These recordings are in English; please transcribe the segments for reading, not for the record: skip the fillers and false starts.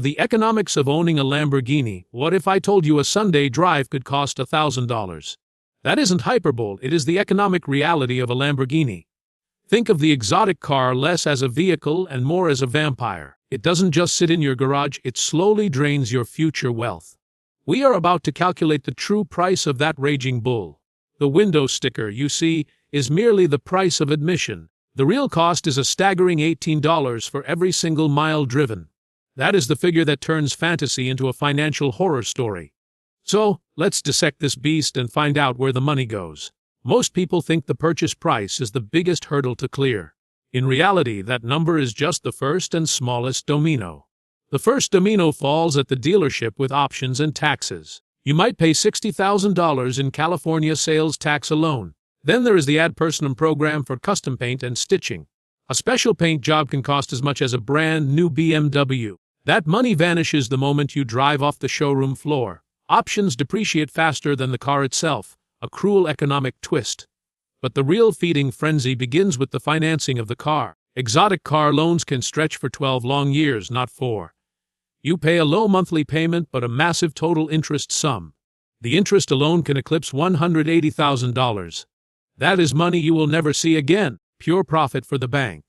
The economics of owning a Lamborghini. What if I told you a Sunday drive could cost $1,000? That isn't hyperbole, it is the economic reality of a Lamborghini. Think of the exotic car less as a vehicle and more as a vampire. It doesn't just sit in your garage, it slowly drains your future wealth. We are about to calculate the true price of that raging bull. The window sticker, you see, is merely the price of admission. The real cost is a staggering $18 for every single mile driven. That is the figure that turns fantasy into a financial horror story. So, let's dissect this beast and find out where the money goes. Most people think the purchase price is the biggest hurdle to clear. In reality, that number is just the first and smallest domino. The first domino falls at the dealership with options and taxes. You might pay $60,000 in California sales tax alone. Then there is the ad personam program for custom paint and stitching. A special paint job can cost as much as a brand new BMW. That money vanishes the moment you drive off the showroom floor. Options depreciate faster than the car itself, a cruel economic twist. But the real feeding frenzy begins with the financing of the car. Exotic car loans can stretch for 12 long years, not 4. You pay a low monthly payment but a massive total interest sum. The interest alone can eclipse $180,000. That is money you will never see again, pure profit for the bank.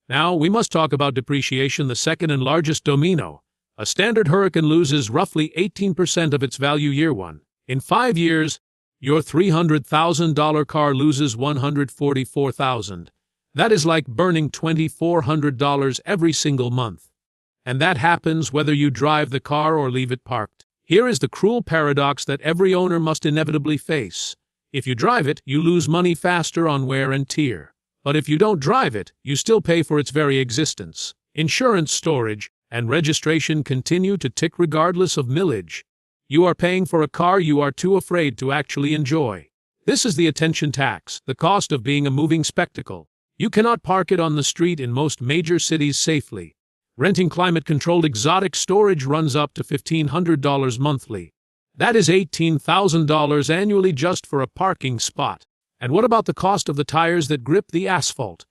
Now, we must talk about depreciation, the second and largest domino. A standard Hurricane loses roughly 18% of its value year one. In 5 years, your $300,000 car loses $144,000. That is like burning $2,400 every single month. And that happens whether you drive the car or leave it parked. Here is the cruel paradox that every owner must inevitably face. If you drive it, you lose money faster on wear and tear. But if you don't drive it, you still pay for its very existence. Insurance, storage, and registration continue to tick regardless of millage. You are paying for a car you are too afraid to actually enjoy. This is the attention tax, the cost of being a moving spectacle. You cannot park it on the street in most major cities safely. Renting climate-controlled exotic storage runs up to $1,500 monthly. That is $18,000 annually just for a parking spot. And what about the cost of the tires that grip the asphalt?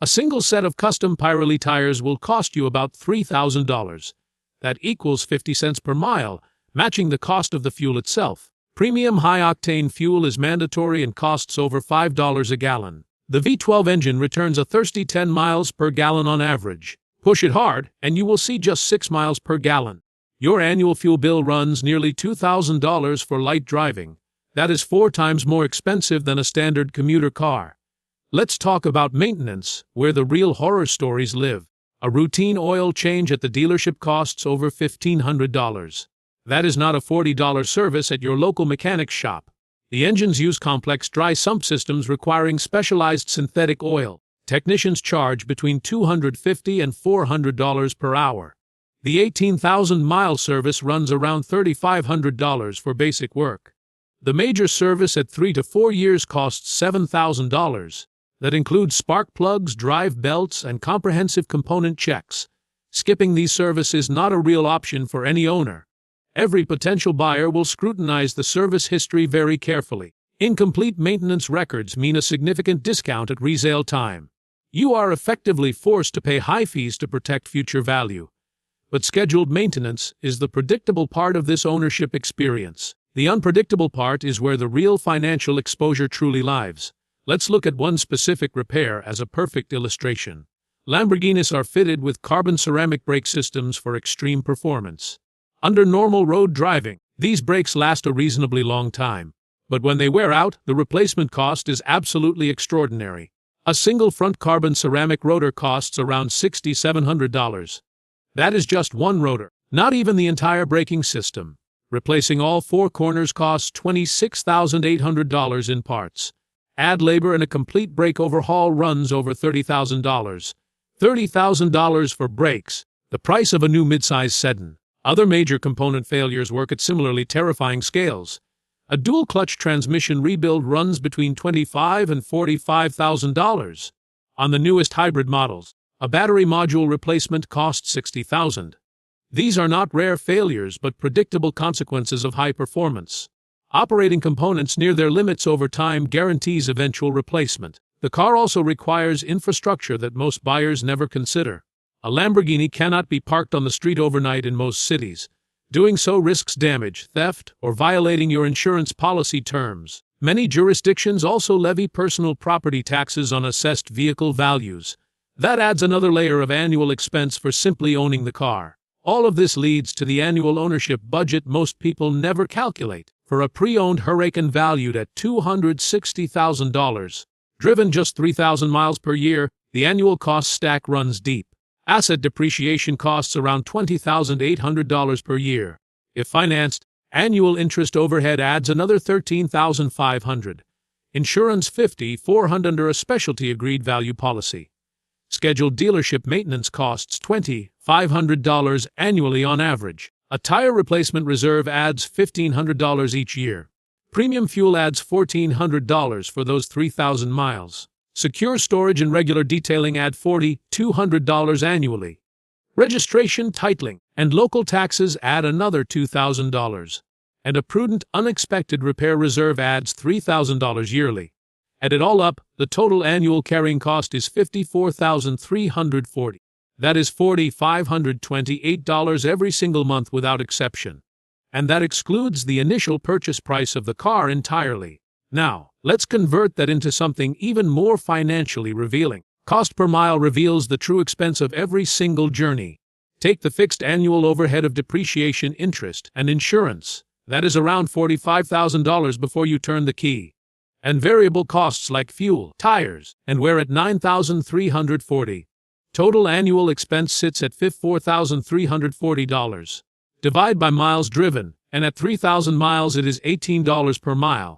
A single set of custom Pirelli tires will cost you about $3,000. That equals 50 cents per mile, matching the cost of the fuel itself. Premium high-octane fuel is mandatory and costs over $5 a gallon. The V12 engine returns a thirsty 10 miles per gallon on average. Push it hard, and you will see just 6 miles per gallon. Your annual fuel bill runs nearly $2,000 for light driving. That is 4 times more expensive than a standard commuter car. Let's talk about maintenance, where the real horror stories live. A routine oil change at the dealership costs over $1,500. That is not a $40 service at your local mechanic shop. The engines use complex dry sump systems requiring specialized synthetic oil. Technicians charge between $250 and $400 per hour. The 18,000-mile service runs around $3,500 for basic work. The major service at 3 to 4 years costs $7,000. That includes spark plugs, drive belts, and comprehensive component checks. Skipping these services is not a real option for any owner. Every potential buyer will scrutinize the service history very carefully. Incomplete maintenance records mean a significant discount at resale time. You are effectively forced to pay high fees to protect future value. But scheduled maintenance is the predictable part of this ownership experience. The unpredictable part is where the real financial exposure truly lies. Let's look at one specific repair as a perfect illustration. Lamborghinis are fitted with carbon ceramic brake systems for extreme performance. Under normal road driving, these brakes last a reasonably long time. But when they wear out, the replacement cost is absolutely extraordinary. A single front carbon ceramic rotor costs around $6,700. That is just one rotor, not even the entire braking system. Replacing all 4 corners costs $26,800 in parts. Add labor and a complete brake overhaul runs over $30,000. $30,000 for brakes, the price of a new midsize sedan. Other major component failures work at similarly terrifying scales. A dual-clutch transmission rebuild runs between $25,000 and $45,000. On the newest hybrid models, a battery module replacement costs $60,000. These are not rare failures but predictable consequences of high performance. Operating components near their limits over time guarantees eventual replacement. The car also requires infrastructure that most buyers never consider. A Lamborghini cannot be parked on the street overnight in most cities. Doing so risks damage, theft, or violating your insurance policy terms. Many jurisdictions also levy personal property taxes on assessed vehicle values. That adds another layer of annual expense for simply owning the car. All of this leads to the annual ownership budget most people never calculate. For a pre-owned Huracan valued at $260,000, driven just 3,000 miles per year, the annual cost stack runs deep. Asset depreciation costs around $20,800 per year. If financed, annual interest overhead adds another $13,500. Insurance $5,400 under a specialty agreed value policy. Scheduled dealership maintenance costs $2,500 annually on average. A tire replacement reserve adds $1,500 each year. Premium fuel adds $1,400 for those 3,000 miles. Secure storage and regular detailing add $4,200 annually. Registration, titling, and local taxes add another $2,000. And a prudent, unexpected repair reserve adds $3,000 yearly. Add it all up, the total annual carrying cost is $54,340. That is $4,528 every single month without exception. And that excludes the initial purchase price of the car entirely. Now, let's convert that into something even more financially revealing. Cost per mile reveals the true expense of every single journey. Take the fixed annual overhead of depreciation, interest, and insurance. That is around $45,000 before you turn the key. And variable costs like fuel, tires, and wear at $9,340. Total annual expense sits at $4,340. Divide by miles driven, and at 3,000 miles it is $18 per mile.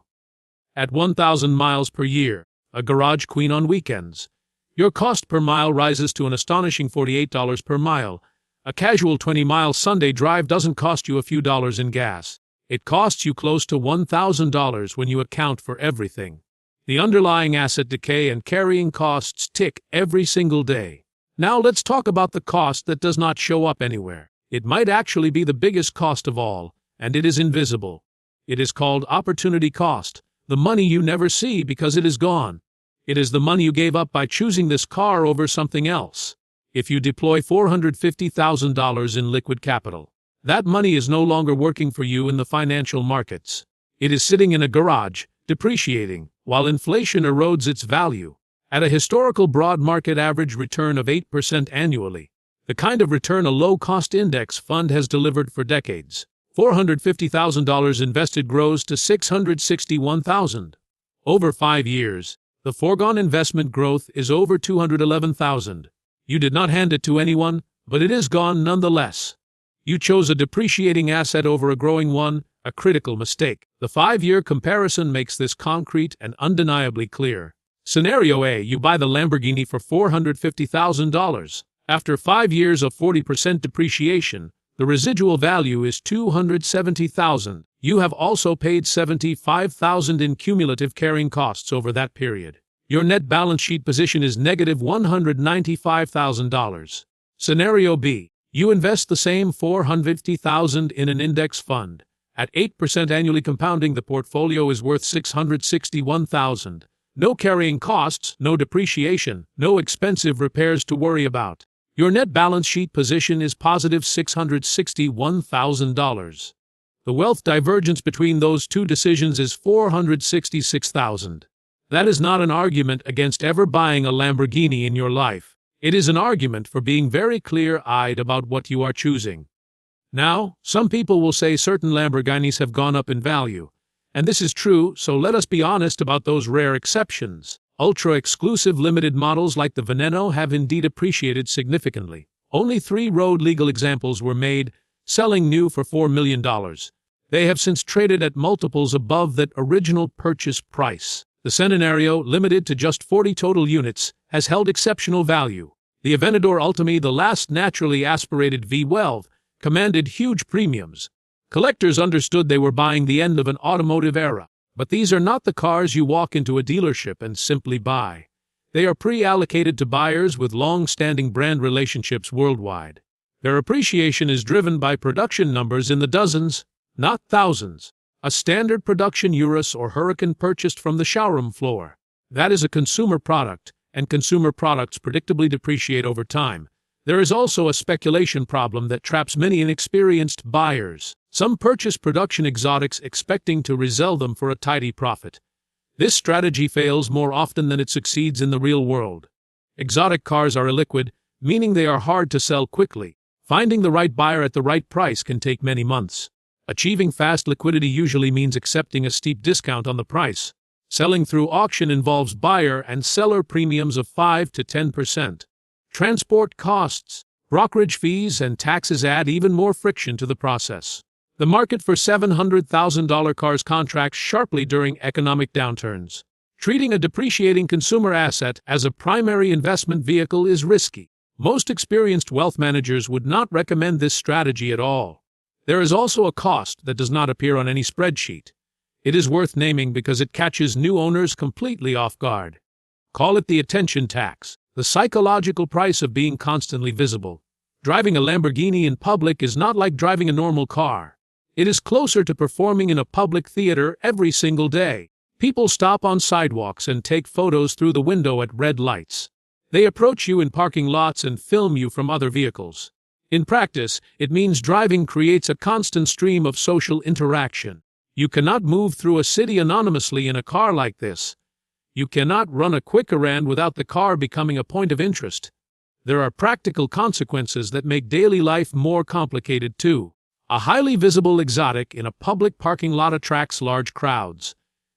At 1,000 miles per year, a garage queen on weekends, your cost per mile rises to an astonishing $48 per mile. A casual 20-mile Sunday drive doesn't cost you a few dollars in gas. It costs you close to $1,000 when you account for everything. The underlying asset decay and carrying costs tick every single day. Now let's talk about the cost that does not show up anywhere. It might actually be the biggest cost of all, and it is invisible. It is called opportunity cost, the money you never see because it is gone. It is the money you gave up by choosing this car over something else. If you deploy $450,000 in liquid capital, that money is no longer working for you in the financial markets. It is sitting in a garage, depreciating, while inflation erodes its value. At a historical broad market average return of 8% annually, the kind of return a low-cost index fund has delivered for decades. $450,000 invested grows to $661,000. Over 5 years, the foregone investment growth is over $211,000. You did not hand it to anyone, but it is gone nonetheless. You chose a depreciating asset over a growing one, a critical mistake. The 5-year comparison makes this concrete and undeniably clear. Scenario A: you buy the Lamborghini for $450,000. After 5 years of 40% depreciation, the residual value is $270,000. You have also paid $75,000 in cumulative carrying costs over that period. Your net balance sheet position is negative $195,000. Scenario B: you invest the same $450,000 in an index fund. At 8% annually compounding, the portfolio is worth $661,000. No carrying costs, no depreciation, no expensive repairs to worry about. Your net balance sheet position is positive $661,000. The wealth divergence between those two decisions is $466,000. That is not an argument against ever buying a Lamborghini in your life. It is an argument for being very clear-eyed about what you are choosing. Now, some people will say certain Lamborghinis have gone up in value. And this is true, so let us be honest about those rare exceptions. Ultra-exclusive limited models like the Veneno have indeed appreciated significantly. Only 3 road-legal examples were made, selling new for $4 million. They have since traded at multiples above that original purchase price. The Centenario, limited to just 40 total units, has held exceptional value. The Aventador Ultime, the last naturally aspirated V12, commanded huge premiums. Collectors understood they were buying the end of an automotive era. But these are not the cars you walk into a dealership and simply buy. They are pre-allocated to buyers with long-standing brand relationships worldwide. Their appreciation is driven by production numbers in the dozens, not thousands. A standard production Urus or Huracan purchased from the showroom floor. That is a consumer product, and consumer products predictably depreciate over time. There is also a speculation problem that traps many inexperienced buyers. Some purchase production exotics expecting to resell them for a tidy profit. This strategy fails more often than it succeeds in the real world. Exotic cars are illiquid, meaning they are hard to sell quickly. Finding the right buyer at the right price can take many months. Achieving fast liquidity usually means accepting a steep discount on the price. Selling through auction involves buyer and seller premiums of 5 to 10%. Transport costs, brokerage fees, and taxes add even more friction to the process. The market for $700,000 cars contracts sharply during economic downturns. Treating a depreciating consumer asset as a primary investment vehicle is risky. Most experienced wealth managers would not recommend this strategy at all. There is also a cost that does not appear on any spreadsheet. It is worth naming because it catches new owners completely off guard. Call it the attention tax, the psychological price of being constantly visible. Driving a Lamborghini in public is not like driving a normal car. It is closer to performing in a public theater every single day. People stop on sidewalks and take photos through the window at red lights. They approach you in parking lots and film you from other vehicles. In practice, it means driving creates a constant stream of social interaction. You cannot move through a city anonymously in a car like this. You cannot run a quick errand without the car becoming a point of interest. There are practical consequences that make daily life more complicated too. A highly visible exotic in a public parking lot attracts large crowds.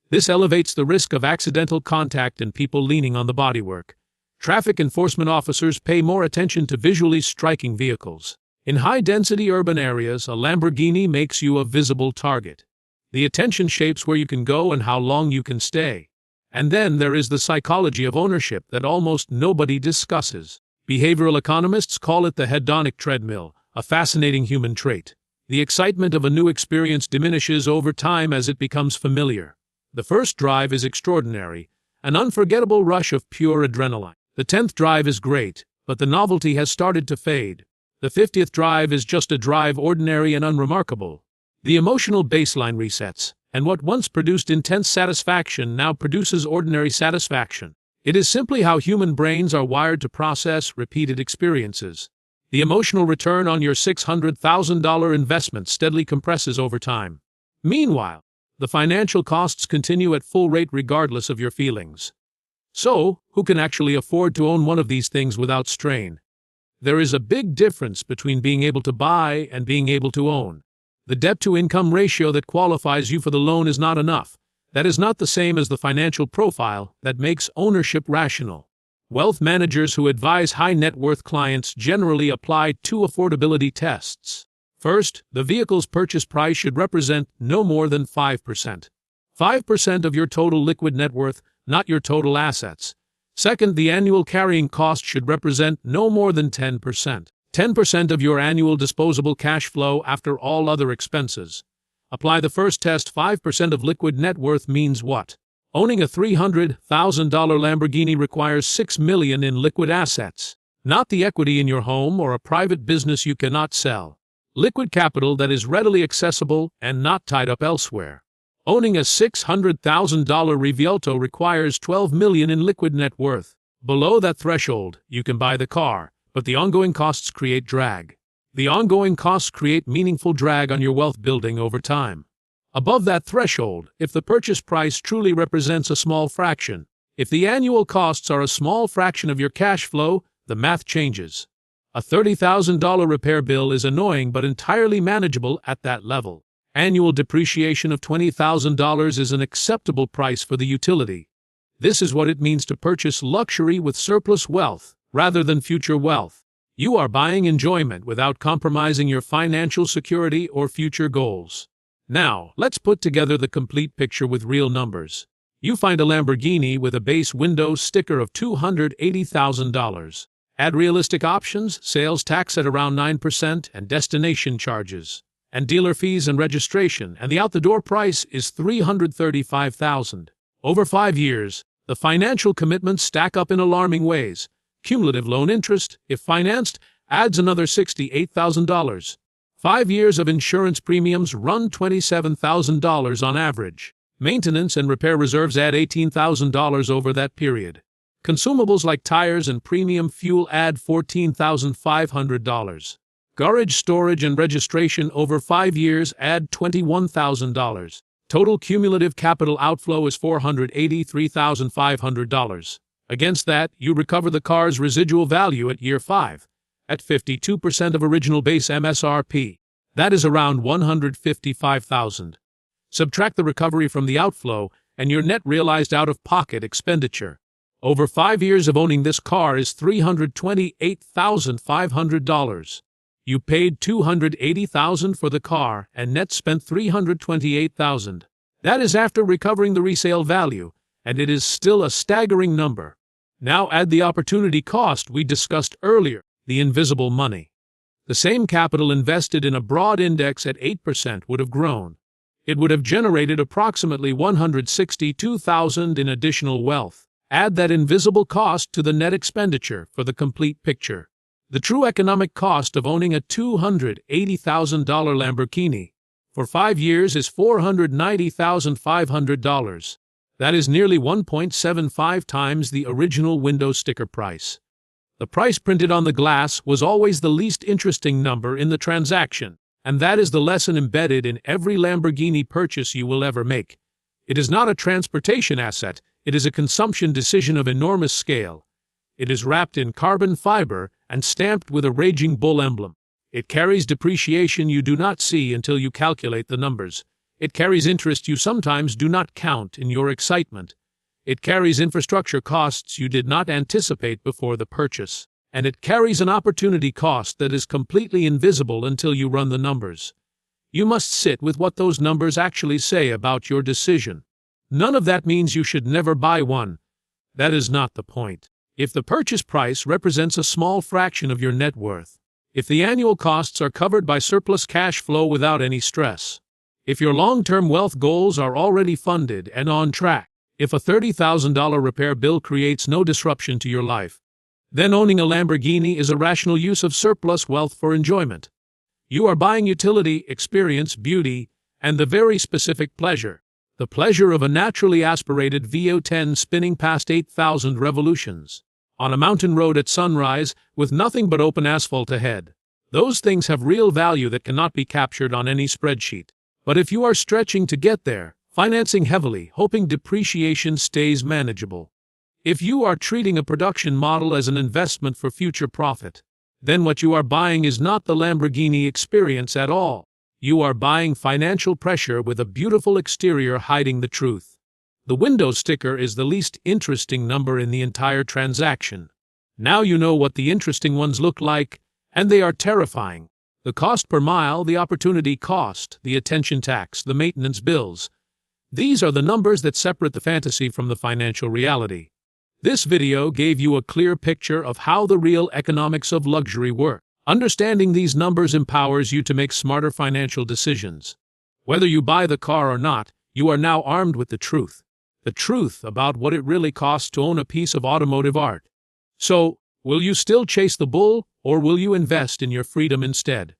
This elevates the risk of accidental contact and people leaning on the bodywork. Traffic enforcement officers pay more attention to visually striking vehicles. In high-density urban areas, a Lamborghini makes you a visible target. The attention shapes where you can go and how long you can stay. And then there is the psychology of ownership that almost nobody discusses. Behavioral economists call it the hedonic treadmill, a fascinating human trait. The excitement of a new experience diminishes over time as it becomes familiar. The first drive is extraordinary, an unforgettable rush of pure adrenaline. The 10th drive is great, but the novelty has started to fade. The 50th drive is just a drive, ordinary and unremarkable. The emotional baseline resets, and what once produced intense satisfaction now produces ordinary satisfaction. It is simply how human brains are wired to process repeated experiences. The emotional return on your $600,000 investment steadily compresses over time. Meanwhile, the financial costs continue at full rate regardless of your feelings. So, who can actually afford to own one of these things without strain? There is a big difference between being able to buy and being able to own. The debt-to-income ratio that qualifies you for the loan is not enough. That is not the same as the financial profile that makes ownership rational. Wealth managers who advise high-net-worth clients generally apply two affordability tests. First, the vehicle's purchase price should represent no more than 5%. 5% of your total liquid net worth, not your total assets. Second, the annual carrying cost should represent no more than 10%. 10% of your annual disposable cash flow after all other expenses. Apply the first test. 5% of liquid net worth means what? Owning a $300,000 Lamborghini requires $6 million in liquid assets, not the equity in your home or a private business you cannot sell. Liquid capital that is readily accessible and not tied up elsewhere. Owning a $600,000 Rivielto requires $12 million in liquid net worth. Below that threshold, you can buy the car, but the ongoing costs create drag. The ongoing costs create meaningful drag on your wealth building over time. Above that threshold, if the purchase price truly represents a small fraction, if the annual costs are a small fraction of your cash flow, the math changes. A $30,000 repair bill is annoying but entirely manageable at that level. Annual depreciation of $20,000 is an acceptable price for the utility. This is what it means to purchase luxury with surplus wealth, rather than future wealth. You are buying enjoyment without compromising your financial security or future goals. Now, let's put together the complete picture with real numbers. You find a Lamborghini with a base window sticker of $280,000. Add realistic options, sales tax at around 9%, and destination charges, and dealer fees and registration, and the out-the-door price is $335,000. Over 5 years, the financial commitments stack up in alarming ways. Cumulative loan interest, if financed, adds another $68,000. 5 years of insurance premiums run $27,000 on average. Maintenance and repair reserves add $18,000 over that period. Consumables like tires and premium fuel add $14,500. Garage storage and registration over 5 years add $21,000. Total cumulative capital outflow is $483,500. Against that, you recover the car's residual value at year 5, at 52% of original base MSRP. That is around $155,000. Subtract the recovery from the outflow, and your net realized out-of-pocket expenditure over 5 years of owning this car is $328,500. You paid $280,000 for the car and net spent $328,000. That is after recovering the resale value, and it is still a staggering number. Now add the opportunity cost we discussed earlier, the invisible money. The same capital invested in a broad index at 8% would have grown. It would have generated approximately $162,000 in additional wealth. Add that invisible cost to the net expenditure for the complete picture. The true economic cost of owning a $280,000 Lamborghini for 5 years is $490,500. That is nearly 1.75 times the original window sticker price. The price printed on the glass was always the least interesting number in the transaction, and that is the lesson embedded in every Lamborghini purchase you will ever make. It is not a transportation asset, it is a consumption decision of enormous scale. It is wrapped in carbon fiber and stamped with a Raging Bull emblem. It carries depreciation you do not see until you calculate the numbers. It carries interest you sometimes do not count in your excitement. It carries infrastructure costs you did not anticipate before the purchase. And it carries an opportunity cost that is completely invisible until you run the numbers. You must sit with what those numbers actually say about your decision. None of that means you should never buy one. That is not the point. If the purchase price represents a small fraction of your net worth, if the annual costs are covered by surplus cash flow without any stress, if your long-term wealth goals are already funded and on track, if a $30,000 repair bill creates no disruption to your life, then owning a Lamborghini is a rational use of surplus wealth for enjoyment. You are buying utility, experience, beauty, and the very specific pleasure. The pleasure of a naturally aspirated V10 spinning past 8,000 revolutions on a mountain road at sunrise with nothing but open asphalt ahead. Those things have real value that cannot be captured on any spreadsheet. But if you are stretching to get there, financing heavily, hoping depreciation stays manageable, if you are treating a production model as an investment for future profit, then what you are buying is not the Lamborghini experience at all. You are buying financial pressure with a beautiful exterior hiding the truth. The window sticker is the least interesting number in the entire transaction. Now you know what the interesting ones look like, and they are terrifying. The cost per mile, the opportunity cost, the attention tax, the maintenance bills. These are the numbers that separate the fantasy from the financial reality. This video gave you a clear picture of how the real economics of luxury work. Understanding these numbers empowers you to make smarter financial decisions. Whether you buy the car or not, you are now armed with the truth. The truth about what it really costs to own a piece of automotive art. So, will you still chase the bull, or will you invest in your freedom instead?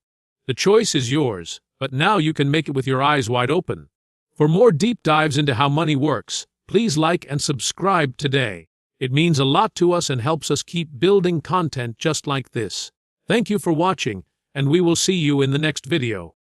The choice is yours, but now you can make it with your eyes wide open. For more deep dives into how money works, please like and subscribe today. It means a lot to us and helps us keep building content just like this. Thank you for watching, and we will see you in the next video.